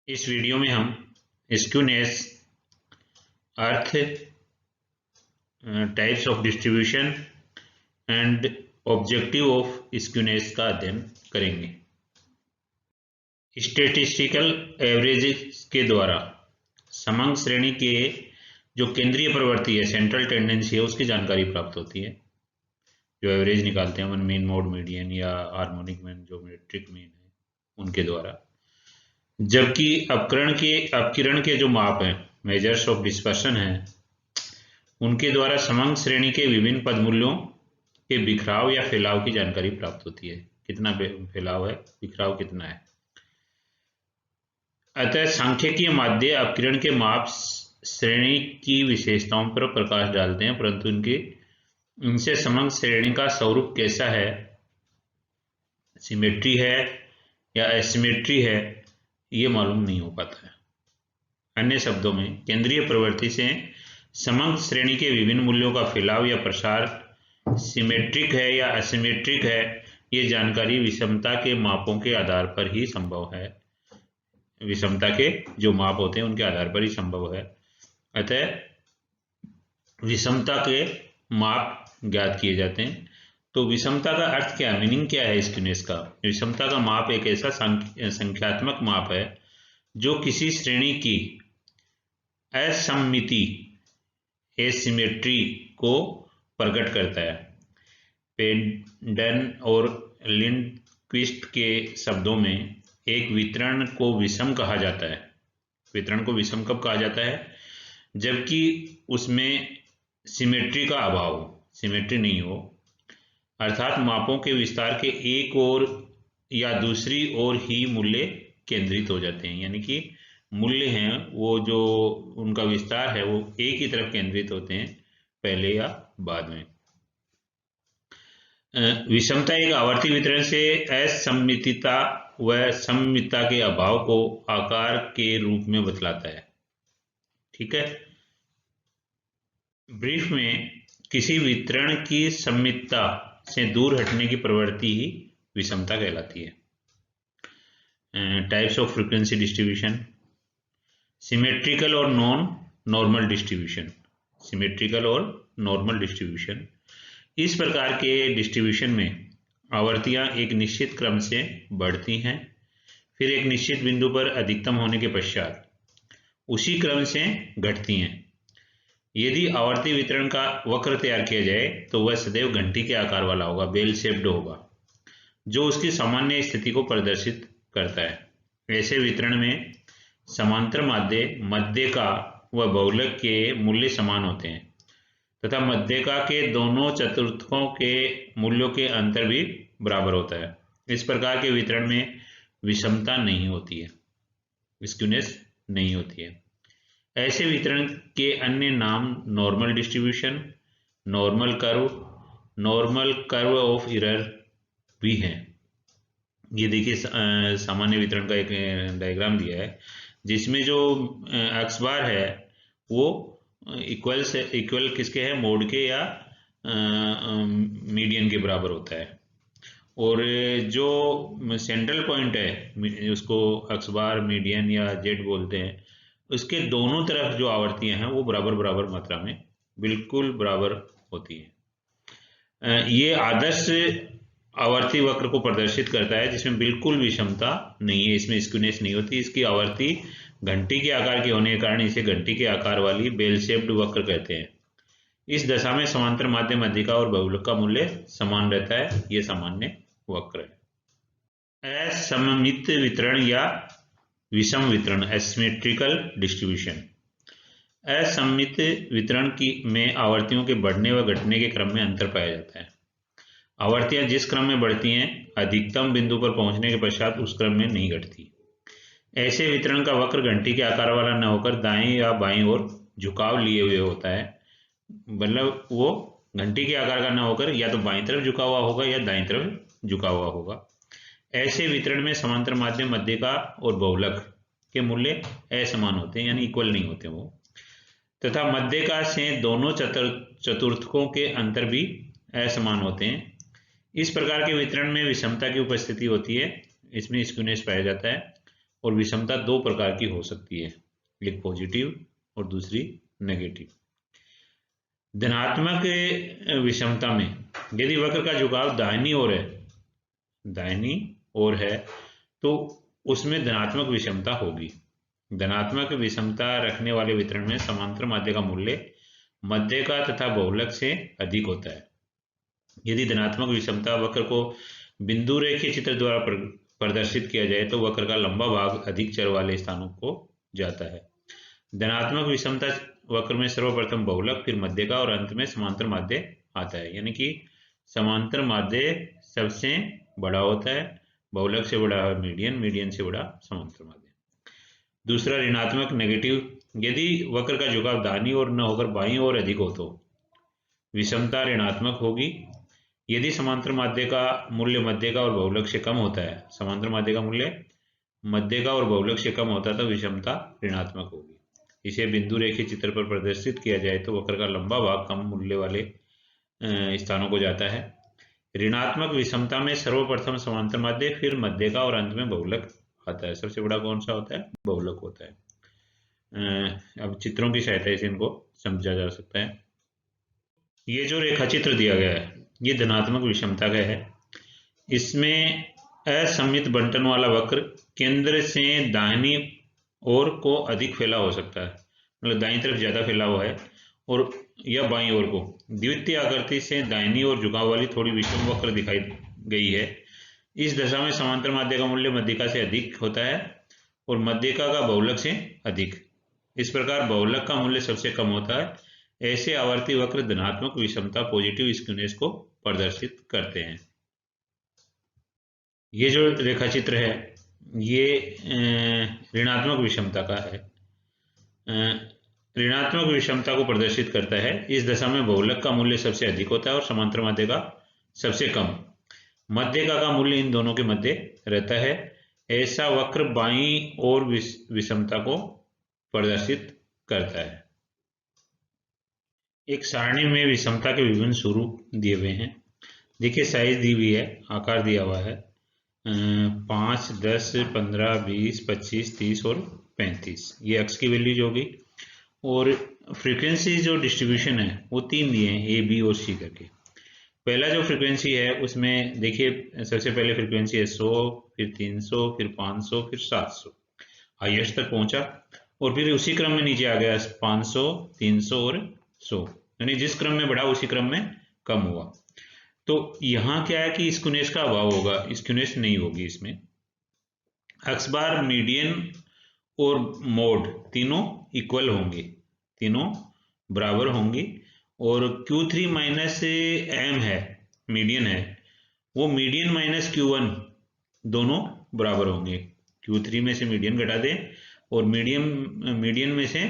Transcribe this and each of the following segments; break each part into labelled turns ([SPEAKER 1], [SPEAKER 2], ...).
[SPEAKER 1] इस वीडियो में हम skewness, earth, types of distribution and objective of skewness का अध्ययन करेंगे। स्टैटिस्टिकल एवरेज के द्वारा समंग श्रेणी के जो केंद्रीय प्रवृत्ति है, सेंट्रल टेंडेंसी है, उसकी जानकारी प्राप्त होती है। जो एवरेज निकालते हैं वन मीन, मोड, मीडियन या हार्मोनिक मीन, ज्योमेट्रिक मीन है, उनके द्वारा। जबकि अपकिरण के जो माप हैं, मेजर्स ऑफ डिस्पर्शन है, उनके द्वारा समंग श्रेणी के विभिन्न पदमूल्यों के बिखराव या फैलाव की जानकारी प्राप्त होती है। कितना फैलाव है, बिखराव कितना है। अतः सांख्यिकीय माध्य अपकिरण के माप श्रेणी की विशेषताओं पर प्रकाश डालते हैं, परंतु इनसे समंग श्रेणी का स्वरूप कैसा है, सिमेट्री है या एसिमेट्री है, ये मालूम नहीं हो पाता है। अन्य शब्दों में, केंद्रीय प्रवृत्ति से समंग श्रेणी के विभिन्न मूल्यों का फैलाव या प्रसार सिमेट्रिक है या असिमेट्रिक है, ये जानकारी विषमता के मापों के आधार पर ही संभव है। विषमता के जो माप होते हैं उनके आधार पर ही संभव है। अतः विषमता के माप ज्ञात किए जाते हैं। तो विषमता का अर्थ क्या है, मीनिंग क्या है स्क्यूनेस का? विषमता का माप एक ऐसा संख्यात्मक माप है जो किसी श्रेणी की असममिति, एसिमेट्री को प्रकट करता है। पेडन और लिंडक्विस्ट के शब्दों में एक वितरण को विषम कहा जाता है। वितरण को विषम कब कहा जाता है? जबकि उसमें सिमेट्री का अभाव हो, सिमेट्री नहीं हो, अर्थात मापों के विस्तार के एक ओर या दूसरी ओर ही मूल्य केंद्रित हो जाते हैं। यानी कि मूल्य हैं वो जो उनका विस्तार है वो एक ही तरफ केंद्रित होते हैं, पहले या बाद में। विषमता एक आवर्ती वितरण से असममितता व सममितता के अभाव को आकार के रूप में बतलाता है। ठीक है। ब्रीफ में किसी वितरण की सममितता से दूर हटने की प्रवृत्ति ही विषमता कहलाती है। Types of frequency distribution, symmetrical और नॉन नॉर्मल डिस्ट्रीब्यूशन। सिमेट्रिकल और नॉर्मल डिस्ट्रीब्यूशन, इस प्रकार के डिस्ट्रीब्यूशन में आवर्तियां एक निश्चित क्रम से बढ़ती हैं, फिर एक निश्चित बिंदु पर अधिकतम होने के पश्चात उसी क्रम से घटती हैं। यदि आवर्ती वितरण का वक्र तैयार किया जाए तो वह सदैव घंटी के आकार वाला होगा, बेल शेप्ड होगा, जो उसकी सामान्य स्थिति को प्रदर्शित करता है। ऐसे वितरण में समांतर माध्य, मध्यिका व बहुलक के मूल्य समान होते हैं तथा मध्यिका के दोनों चतुर्थकों के मूल्यों के अंतर भी बराबर होता है। इस प्रकार के वितरण में विषमता नहीं होती है, स्क्यूनेस नहीं होती है। ऐसे वितरण के अन्य नाम normal distribution, normal curve of error भी हैं। ये देखिए सामान्य वितरण का एक डायग्राम दिया है जिसमें जो एक्स बार है वो इक्वल किसके है, मोड के या मीडियन के बराबर होता है। और जो सेंट्रल पॉइंट है उसको एक्स बार, मीडियन या जेड बोलते हैं, उसके दोनों तरफ जो आवर्तियां हैं वो बराबर बराबर मात्रा में बिल्कुल बराबर होती हैं। ये आदर्श आवर्ती वक्र को प्रदर्शित करता है जिसमें बिल्कुल विषमता नहीं है, इसमें स्क्यूनेस नहीं होती। इसकी आवर्ती घंटी के आकार के होने के कारण इसे घंटी के आकार वाली बेल शेप्ड वक्र कहते हैं। इस दशा में समांतर माध्य, मध्यिका और बहुलक का मूल्य समान रहता है। यह सामान्य वक्र है। असममित वितरण या विषम वितरण, एसिमेट्रिकल डिस्ट्रीब्यूशन। असममित वितरण में आवर्तियों के बढ़ने व घटने के क्रम में अंतर पाया जाता है। आवर्तियां जिस क्रम में बढ़ती हैं, अधिकतम बिंदु पर पहुंचने के पश्चात उस क्रम में नहीं घटती। ऐसे वितरण का वक्र घंटी के आकार वाला न होकर दाएं या बाईं ओर झुकाव लिए हुए होता है। मतलब वो घंटी के आकार का न होकर या तो बाईं तरफ झुका हुआ होगा या दाईं तरफ झुका हुआ होगा। ऐसे वितरण में समांतर माध्य, मध्यिका और बहुलक के मूल्य असमान होते हैं, यानी इक्वल नहीं होते वो, तथा मध्यिका से दोनों चतुर्थकों के अंतर भी असमान होते हैं। इस प्रकार के वितरण में विषमता की उपस्थिति होती है, इसमें स्क्यूनेस पाया जाता है। और विषमता दो प्रकार की हो सकती है, एक पॉजिटिव और दूसरी नेगेटिव। धनात्मक विषमता में यदि वक्र का झुकाव दाहिनी ओर है तो उसमें धनात्मक विषमता होगी। धनात्मक विषमता रखने वाले वितरण में समांतर माध्य का मूल्य मध्य का तथा बहुलक से अधिक होता है। यदि धनात्मक विषमता वक्र को बिंदु रेखीय चित्र द्वारा प्रदर्शित किया जाए तो वक्र का लंबा भाग अधिक चर वाले स्थानों को जाता है। धनात्मक विषमता वक्र में सर्वप्रथम बहुलक, फिर मध्य का और अंत में समांतर माध्य आता है। यानी कि समांतर माध्य सबसे बड़ा होता है, बहुलक से बड़ा मीडियन, मीडियन से बड़ा समांतर माध्य। दूसरा ऋणात्मक नेगेटिव, यदि वक्र का झुकाव दाहिनी ओर न होकर बाईं ओर अधिक हो तो विषमता ऋणात्मक होगी। यदि समांतर माध्य का मूल्य मध्य का और बहुलक से कम होता है, समांतर माध्य का मूल्य मध्य का और बहुलक से कम होता है तो विषमता ऋणात्मक होगी। इसे बिंदु रेखीय चित्र पर प्रदर्शित किया जाए तो वक्र का लंबा भाग कम मूल्य वाले स्थानों को जाता है। ऋणात्मक विषमता में सर्वप्रथम समांतर माध्य, फिर मध्य का और अंत में बहुलक आता है। सबसे बड़ा कौन सा होता है? बहुलक होता है। अब चित्रों की सहायता से इनको समझा जा सकता है। ये जो रेखा चित्र दिया गया है ये धनात्मक विषमता का है। इसमें असममित बंटन वाला वक्र केंद्र से दाहिनी ओर को अधिक फैला हो सकता है, मतलब दाईं तरफ ज्यादा फैला हुआ है, और या बाईं ओर को। द्वितीय आकृति से दाहिनी ओर झुकाव वाली थोड़ी विषम वक्र दिखाई गई है। इस दशा में समांतर माध्य का मूल्य मध्यिका से अधिक होता है और मध्यिका का बहुलक से अधिक। इस प्रकार बहुलक का मूल्य सबसे कम होता है। ऐसे आवर्ती वक्र धनात्मक विषमता पॉजिटिव स्क्यूनेस को प्रदर्शित करते हैं। ये जो रेखा चित्र है ये ऋणात्मक विषमता का है। ऋणात्मक विषमता को प्रदर्शित करता है। इस दशा में बहुलक का मूल्य सबसे अधिक होता है और समांतर माध्य का सबसे कम। मध्यिका का मूल्य इन दोनों के मध्य रहता है। ऐसा वक्र बाईं ओर विषमता को प्रदर्शित करता है। एक सारणी में विषमता के विभिन्न स्वरूप दिए हुए हैं। देखिए साइज दी हुई है, आकार दिया हुआ है 5, 10, 15, 20, 25, 30 और 35। ये एक्स की वैल्यूज होगी और फ्रीक्वेंसी जो डिस्ट्रीब्यूशन है वो 3 दिए हैं, ए, बी और सी करके। पहला जो फ्रीक्वेंसी है उसमें देखिए सबसे पहले फ्रीक्वेंसी है 100, फिर 300, फिर 500, फिर 700, हाईएस्ट तक पहुंचा और फिर उसी क्रम में नीचे आ गया 500, 300 और 100, यानी जिस क्रम में बढ़ा उसी क्रम में कम हुआ। तो यहाँ क्या है कि स्क्यूनेस का अभाव होगा, स्क्यूनेस नहीं होगी इसमें। एक्स बार, मीडियन और मोड तीनों इक्वल होंगे, तीनों बराबर होंगी। और Q3 माइनस एम है, मीडियन है, वो मीडियन माइनस Q1 दोनों बराबर होंगे। Q3 में से मीडियन घटा दें और मीडियन में से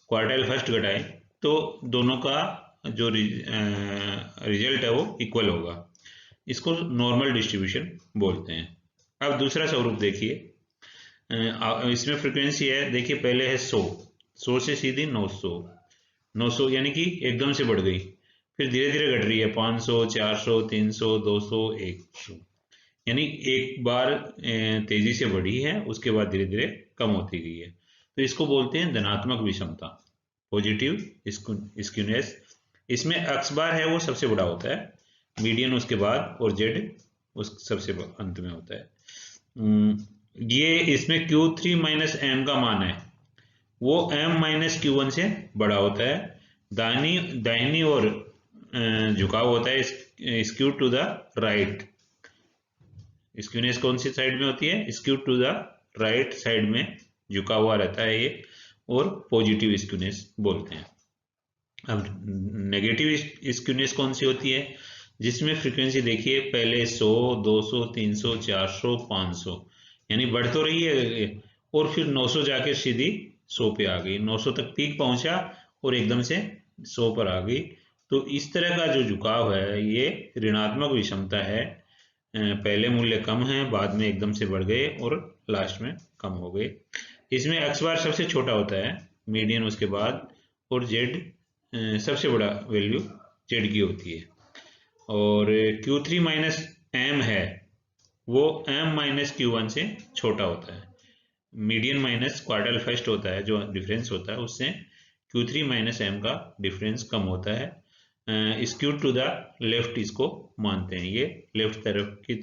[SPEAKER 1] क्वार्टाइल फर्स्ट घटाएं तो दोनों का जो रिजल्ट है वो इक्वल होगा। इसको नॉर्मल डिस्ट्रीब्यूशन बोलते हैं। अब दूसरा स्वरूप देखिए, इसमें फ्रीक्वेंसी है, देखिए पहले है 100 से सीधी 900 यानी कि एकदम से बढ़ गई, फिर धीरे धीरे घट रही है 500, 400, 300, 200, 100, यानी एक बार तेजी से बढ़ी है उसके बाद धीरे धीरे कम होती गई है। तो इसको बोलते हैं धनात्मक विषमता, पॉजिटिव स्क्यूनेस। इसमें एक्स बार है वो सबसे बड़ा होता है, मीडियन उसके बाद और जेड उस सबसे अंत में होता है। ये इसमें Q3 माइनस एम का मान है वो m माइनस Q1 से बड़ा होता है। दाहिनी ओर झुकाव होता है skew to the right. Skewness कौन सी साइड में होती है? Skew to the right side में झुका हुआ रहता है ये, और पॉजिटिव स्क्यूनेस बोलते हैं। अब नेगेटिव स्क्यूनेस कौन सी होती है? जिसमें फ्रीक्वेंसी देखिए पहले 100, 200, 300, 400, 500 यानी बढ़ तो रही है और फिर 900 जाके सीधी 100 पे आ गई, 900 तक पीक पहुंचा और एकदम से 100 पर आ गई। तो इस तरह का जो झुकाव है ये ऋणात्मक विषमता है। पहले मूल्य कम है, बाद में एकदम से बढ़ गए और लास्ट में कम हो गए। इसमें एक्स बार सबसे छोटा होता है, मीडियन उसके बाद, और जेड सबसे बड़ा वैल्यू जेड की होती है। और Q3 माइनस एम है वो m माइनस Q1 से छोटा होता है। मीडियन माइनस क्वार्टाइल फर्स्ट होता है, जो डिफरेंस होता है उससे Q3 माइनस M का डिफरेंस कम होता है। स्क्यूड टू द लेफ्ट इसको मानते हैं, ये लेफ्ट तरफ की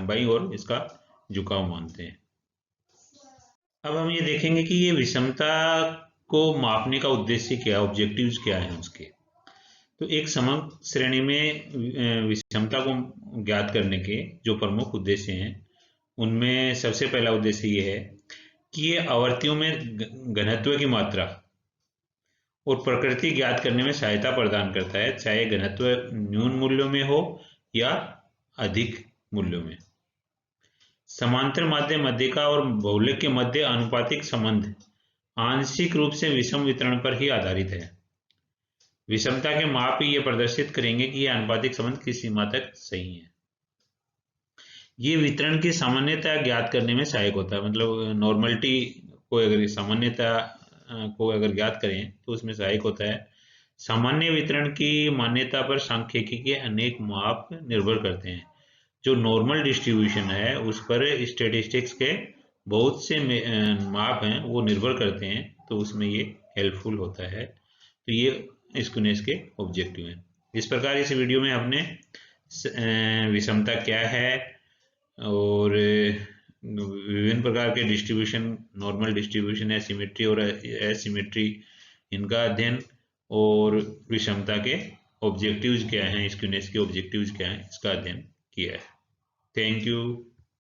[SPEAKER 1] बाईं ओर इसका झुकाव मानते हैं। अब हम ये देखेंगे कि ये विषमता को मापने का उद्देश्य क्या है, ऑब्जेक्टिव्स क्या है उसके। तो एक समग्र श्रेणी में विषमता को ज्ञात करने के जो प्रमुख उद्देश्य हैं, उनमें सबसे पहला उद्देश्य ये है कि ये आवर्तियों में घनत्व की मात्रा और प्रकृति ज्ञात करने में सहायता प्रदान करता है, चाहे घनत्व न्यून मूल्यों में हो या अधिक मूल्यों में। समांतर माध्य मध्यिका और बहुलक के मध्य आनुपातिक संबंध आंशिक रूप से विषम वितरण पर ही आधारित है। विषमता के माप ही ये प्रदर्शित करेंगे कि यह आनुपातिक संबंध किस सीमा तक सही है। ये वितरण की सामान्यता ज्ञात करने में सहायक होता है, मतलब नॉर्मलिटी को अगर सामान्यता को अगर ज्ञात करें तो उसमें सहायक होता है। सामान्य वितरण की मान्यता पर सांख्यिकी के अनेक माप निर्भर करते हैं। जो नॉर्मल डिस्ट्रीब्यूशन है उस पर स्टेटिस्टिक्स के बहुत से माप हैं वो निर्भर करते हैं, तो उसमें ये हेल्पफुल होता है। तो ये स्क्यूनेस के ऑब्जेक्टिव हैं। इस प्रकार इस वीडियो में हमने विषमता क्या है और विभिन्न प्रकार के डिस्ट्रीब्यूशन, नॉर्मल डिस्ट्रीब्यूशन, एसिमेट्री और एसिमेट्री, इनका अध्ययन और विषमता के ऑब्जेक्टिव्स क्या हैं, स्क्यूनेस के ऑब्जेक्टिव्स क्या हैं, इसका अध्ययन किया है। Thank you.